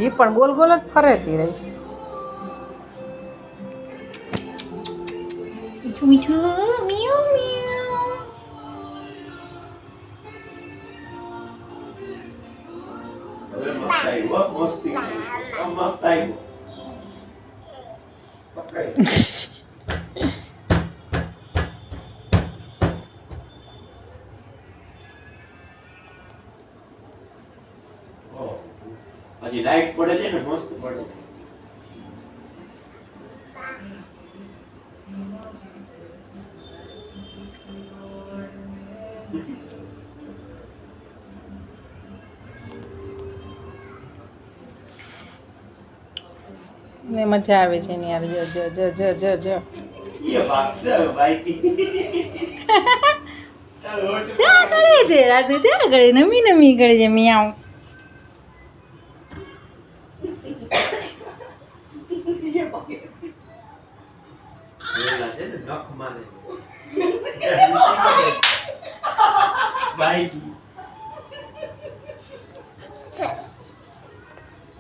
એ પણ goal goal જ ફરેતી રહી. મીઠું મીઠું મિયાઉ મિયાઉ. હજી લાઈટ પડે છે ને મસ્ત પડે છે. ને મજા આવે છે ને યાર. જો જો જો જો જો જો ये भागसे भाई ચા કરે છે રાધુ. ચા કરે નમી નમી કરે છે મિયાઉ. नख मारे भाई